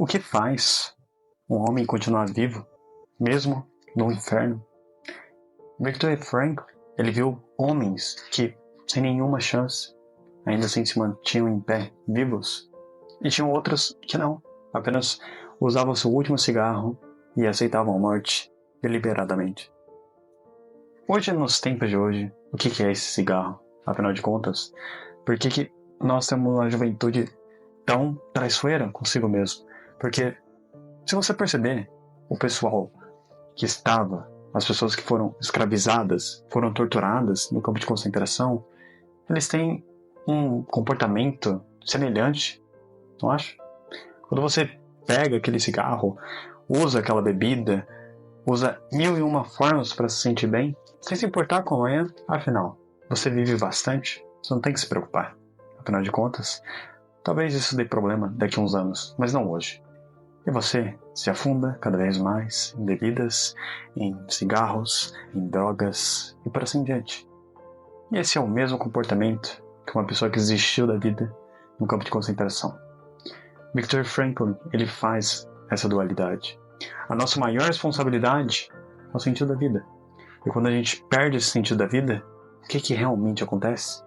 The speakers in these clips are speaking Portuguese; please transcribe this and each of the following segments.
O que faz um homem continuar vivo, mesmo no inferno? Viktor Frankl, ele viu homens que, sem nenhuma chance, ainda assim se mantinham em pé, vivos, e tinham outros que não, apenas usavam seu último cigarro e aceitavam a morte deliberadamente. Hoje, nos tempos de hoje, o que é esse cigarro? Afinal de contas, por que nós temos uma juventude tão traiçoeira consigo mesmo? Porque, se você perceber, o pessoal que estava, as pessoas que foram escravizadas, foram torturadas no campo de concentração, eles têm um comportamento semelhante, não acha? Quando você pega aquele cigarro, usa aquela bebida, usa 1001 formas para se sentir bem, sem se importar com amanhã, afinal, você vive bastante, você não tem que se preocupar. Afinal de contas, talvez isso dê problema daqui a uns anos, mas não hoje. E você se afunda cada vez mais em bebidas, em cigarros, em drogas e por assim diante. E esse é o mesmo comportamento que uma pessoa que desistiu da vida no campo de concentração. Viktor Frankl, ele faz essa dualidade. A nossa maior responsabilidade é o sentido da vida. E quando a gente perde esse sentido da vida, o que realmente acontece?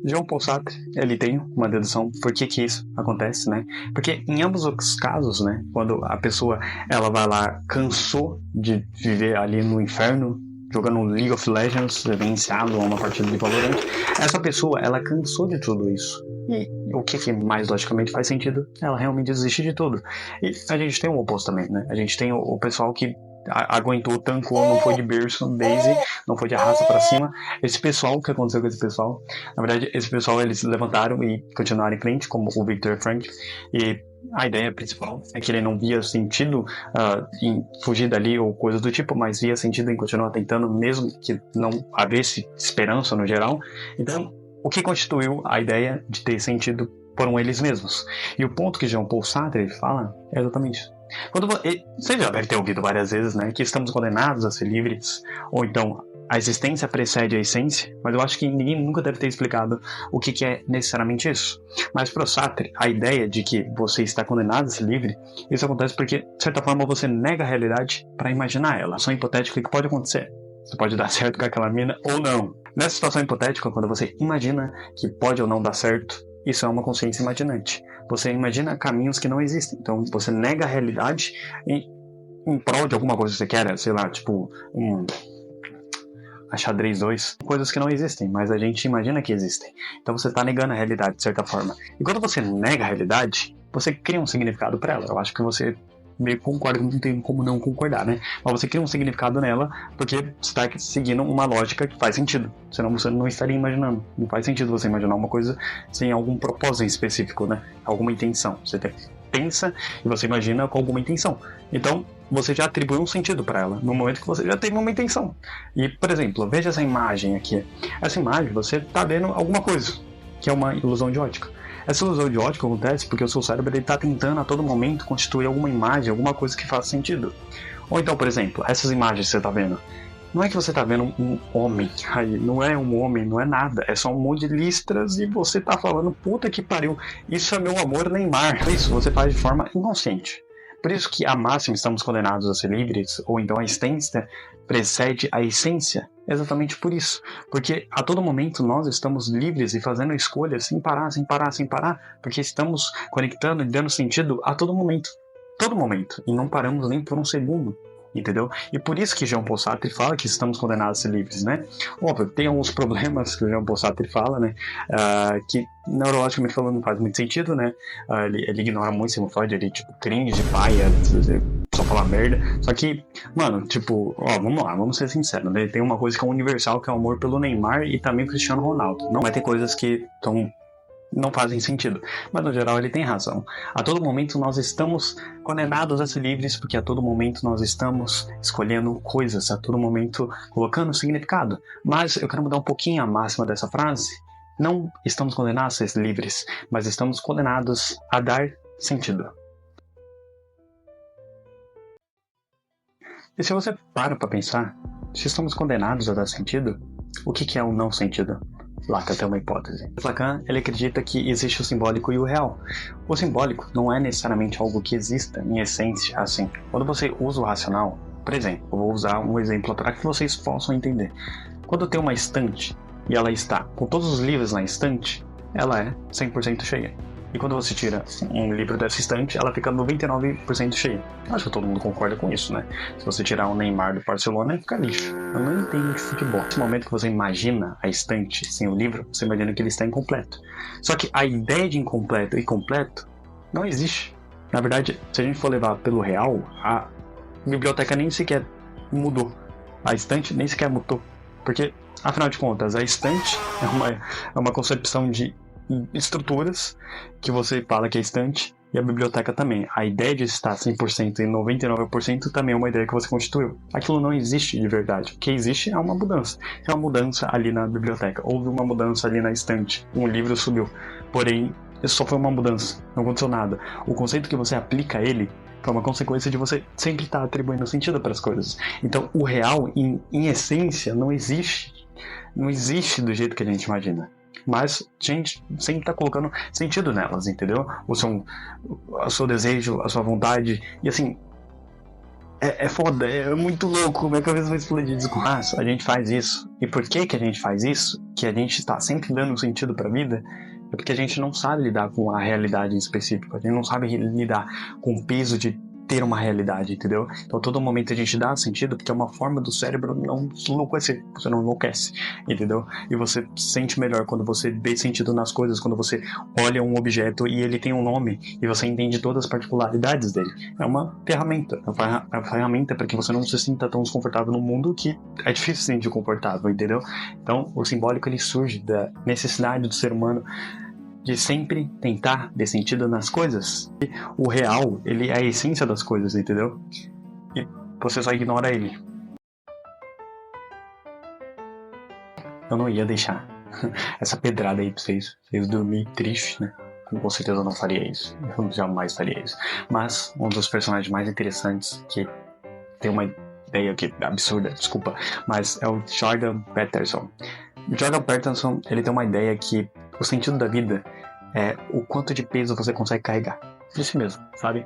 Jean Paul Sartre, ele tem uma dedução por que isso acontece, né? Porque em ambos os casos, né, quando a pessoa ela vai lá, cansou de viver ali no inferno, jogando League of Legends, venciado a uma partida de Valorant, essa pessoa, ela cansou de tudo isso. E o que mais logicamente faz sentido? Ela realmente desiste de tudo. E a gente tem o oposto também, né? A gente tem o pessoal que aguentou, tancou, não foi de berço, Daisy, não foi de arrasta pra cima. Esse pessoal, o que aconteceu com esse pessoal? Na verdade, esse pessoal, eles se levantaram e continuaram em frente, como o Viktor Frankl, e a ideia principal é que ele não via sentido em fugir dali ou coisas do tipo, mas via sentido em continuar tentando, mesmo que não houvesse esperança no geral. Então, o que constituiu a ideia de ter sentido foram eles mesmos. E o ponto que Jean Paul Sartre fala é exatamente isso. Você já deve ter ouvido várias vezes, né, que estamos condenados a ser livres, ou então a existência precede a essência, mas eu acho que ninguém nunca deve ter explicado o que é necessariamente isso. Mas para o Sartre, a ideia de que você está condenado a ser livre, isso acontece porque, de certa forma, você nega a realidade para imaginar ela. Só hipotética que pode acontecer. Você pode dar certo com aquela mina ou não. Nessa situação hipotética, quando você imagina que pode ou não dar certo, isso é uma consciência imaginante. Você imagina caminhos que não existem. Então, você nega a realidade em prol de alguma coisa que você quer, sei lá, tipo a xadrez 2, coisas que não existem, mas a gente imagina que existem. Então você está negando a realidade, de certa forma. E quando você nega a realidade, você cria um significado para ela. Eu acho que você meio que concorda, não tem como não concordar, né? Mas você cria um significado nela porque você está seguindo uma lógica que faz sentido. Senão você não estaria imaginando. Não faz sentido você imaginar uma coisa sem algum propósito específico, né? Alguma intenção. Você pensa e você imagina com alguma intenção. Então, você já atribui um sentido para ela, no momento que você já teve uma intenção. E, por exemplo, veja essa imagem aqui. Essa imagem, você está vendo alguma coisa, que é uma ilusão de ótica. Essa ilusão de ótica acontece porque o seu cérebro está tentando a todo momento constituir alguma imagem, alguma coisa que faça sentido. Ou então, por exemplo, essas imagens que você está vendo. Não é que você está vendo um homem aí, não é um homem, não é nada, é só um monte de listras e você está falando, puta que pariu, isso é meu amor Neymar. Isso você faz de forma inconsciente. Por isso que a máxima estamos condenados a ser livres, ou então a existência precede a essência. Exatamente por isso. Porque a todo momento nós estamos livres e fazendo escolhas sem parar, sem parar, sem parar, porque estamos conectando e dando sentido a todo momento. Todo momento. E não paramos nem por um segundo. Entendeu? E por isso que Jean Paul Sartre fala que estamos condenados a ser livres, né? Óbvio, tem alguns problemas que o Jean Paul Sartre fala, né? Que neurologicamente falando não faz muito sentido, né? Ele ignora muito Sigmund Freud, ele tipo cringe, paia, só falar merda. Só que, mano, tipo, vamos lá, vamos ser sinceros, né? Tem uma coisa que é universal, que é o amor pelo Neymar e também Cristiano Ronaldo. Não vai ter coisas que não fazem sentido, mas no geral ele tem razão. A todo momento nós estamos condenados a ser livres porque a todo momento nós estamos escolhendo coisas, a todo momento colocando significado. Mas eu quero mudar um pouquinho a máxima dessa frase. Não estamos condenados a ser livres, mas estamos condenados a dar sentido. E se você para pensar, se estamos condenados a dar sentido, o que é o não sentido? Lacan tem uma hipótese. Lacan, ele acredita que existe o simbólico e o real. O simbólico não é necessariamente algo que exista em essência, assim. Quando você usa o racional, por exemplo, eu vou usar um exemplo para que vocês possam entender. Quando tem uma estante e ela está com todos os livros na estante, ela é 100% cheia. E quando você tira um livro dessa estante, ela fica 99% cheia. Acho que todo mundo concorda com isso, né? Se você tirar um Neymar do Barcelona, fica lixo. Eu não entendo de futebol. Nesse momento que você imagina a estante sem o livro, você imagina que ele está incompleto. Só que a ideia de incompleto e completo não existe. Na verdade, se a gente for levar pelo real, a biblioteca nem sequer mudou. A estante nem sequer mudou. Porque, afinal de contas, a estante é uma concepção de estruturas que você fala que é estante, e a biblioteca também. A ideia de estar 100% e 99% também é uma ideia que você constituiu. Aquilo não existe de verdade. O que existe é uma mudança. É uma mudança ali na biblioteca. Houve uma mudança ali na estante. Um livro subiu. Porém, isso só foi uma mudança. Não aconteceu nada. O conceito que você aplica a ele é uma consequência de você sempre estar atribuindo sentido para as coisas. Então, o real, em essência, não existe. Não existe do jeito que a gente imagina. Mas a gente sempre tá colocando sentido nelas, entendeu? O seu desejo, a sua vontade. E assim, é foda, é muito louco. Minha cabeça vai explodir. Mas a gente faz isso. E por que a gente faz isso? Que a gente tá sempre dando sentido pra vida? É porque a gente não sabe lidar com a realidade em específico. A gente não sabe lidar com o peso de ter uma realidade, entendeu? Então, todo momento a gente dá sentido porque é uma forma do cérebro não enlouquecer. Você não enlouquece, entendeu? E você se sente melhor quando você vê sentido nas coisas, quando você olha um objeto e ele tem um nome e você entende todas as particularidades dele. É uma ferramenta. É uma ferramenta para que você não se sinta tão desconfortável no mundo que é difícil se sentir confortável, entendeu? Então, o simbólico ele surge da necessidade do ser humano de sempre tentar ter sentido nas coisas. E o real, ele é a essência das coisas, entendeu? E você só ignora ele. Eu não ia deixar essa pedrada aí pra vocês dormirem tristes, né? Eu, com certeza não faria isso. Eu jamais faria isso. Mas um dos personagens mais interessantes que tem uma ideia que absurda, desculpa, mas é o Jordan Peterson. O Jordan Peterson, ele tem uma ideia que o sentido da vida é o quanto de peso você consegue carregar. Isso mesmo, sabe?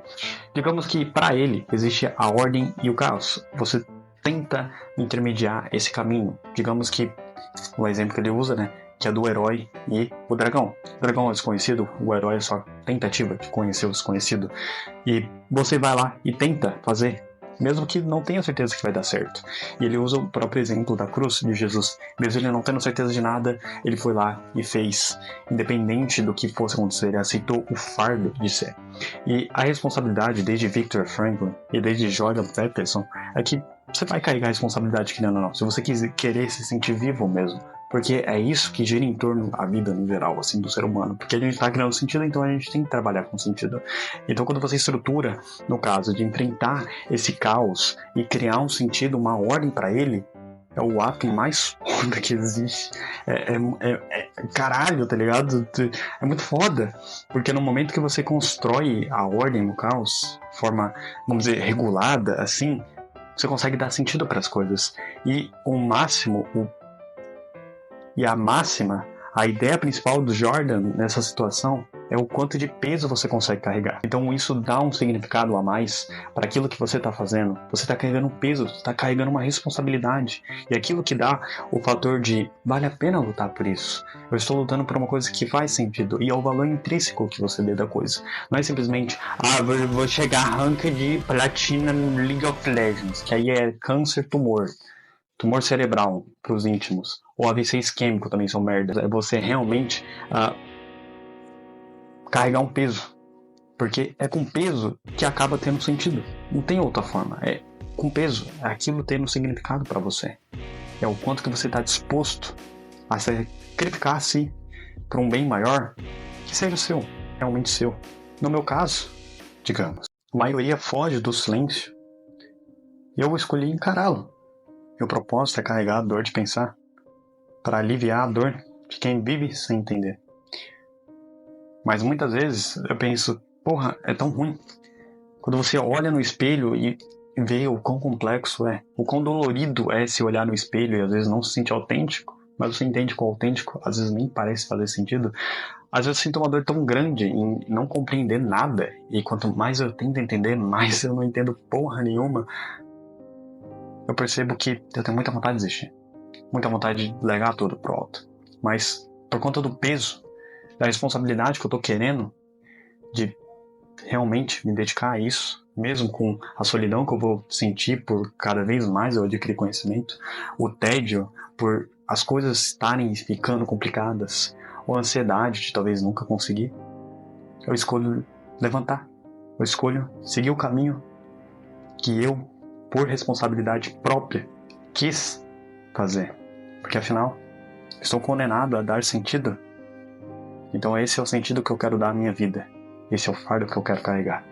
Digamos que para ele existe a ordem e o caos. Você tenta intermediar esse caminho. Digamos que o exemplo que ele usa, né, que é do herói e o dragão. O dragão é desconhecido, o herói é só tentativa de conhecer o desconhecido. E você vai lá e tenta fazer, mesmo que não tenha certeza que vai dar certo. E ele usa o próprio exemplo da cruz de Jesus. Mesmo ele não tendo certeza de nada, ele foi lá e fez. Independente do que fosse acontecer, ele aceitou o fardo de ser. E a responsabilidade, desde Viktor Frankl e desde Jordan Peterson, é que você vai carregar a responsabilidade querendo ou não. Se você querer se sentir vivo mesmo. Porque é isso que gira em torno da vida no geral, assim, do ser humano. Porque a gente está criando sentido, então a gente tem que trabalhar com sentido. Então quando você estrutura, no caso, de enfrentar esse caos e criar um sentido, uma ordem para ele, é o ato mais foda que existe. Caralho, tá ligado? É muito foda. Porque no momento que você constrói a ordem no caos, de forma, vamos dizer, regulada, assim, você consegue dar sentido para as coisas. E o máximo, e a máxima, a ideia principal do Jordan nessa situação é o quanto de peso você consegue carregar. Então isso dá um significado a mais para aquilo que você está fazendo. Você está carregando um peso, está carregando uma responsabilidade. E aquilo que dá o fator de vale a pena lutar por isso. Eu estou lutando por uma coisa que faz sentido. E é o valor intrínseco que você dê da coisa. Não é simplesmente, vou chegar a rank de platina no League of Legends, que aí é câncer, tumor cerebral para os íntimos, ou AVC isquêmico também são merdas. É você realmente carregar um peso, porque é com peso que acaba tendo sentido. Não tem outra forma. É com peso, é aquilo tendo significado para você. É o quanto que você está disposto a sacrificar-se para um bem maior que seja seu, realmente seu. No meu caso, digamos, a maioria foge do silêncio e eu escolhi encará-lo. Meu propósito é carregar a dor de pensar, para aliviar a dor de quem vive sem entender. Mas muitas vezes eu penso, porra, é tão ruim. Quando você olha no espelho e vê o quão complexo é, o quão dolorido é se olhar no espelho e às vezes não se sentir autêntico, mas você entende que o autêntico às vezes nem parece fazer sentido. Às vezes eu sinto uma dor tão grande em não compreender nada, e quanto mais eu tento entender, mais eu não entendo porra nenhuma. Eu percebo que eu tenho muita vontade de desistir, muita vontade de largar tudo pro alto, mas por conta do peso, da responsabilidade que eu tô querendo, de realmente me dedicar a isso, mesmo com a solidão que eu vou sentir por cada vez mais eu adquirir conhecimento, o tédio por as coisas estarem ficando complicadas, ou a ansiedade de talvez nunca conseguir, eu escolho levantar. Eu escolho seguir o caminho que eu, por responsabilidade própria, quis fazer. Porque afinal, estou condenado a dar sentido. Então esse é o sentido que eu quero dar à minha vida. Esse é o fardo que eu quero carregar.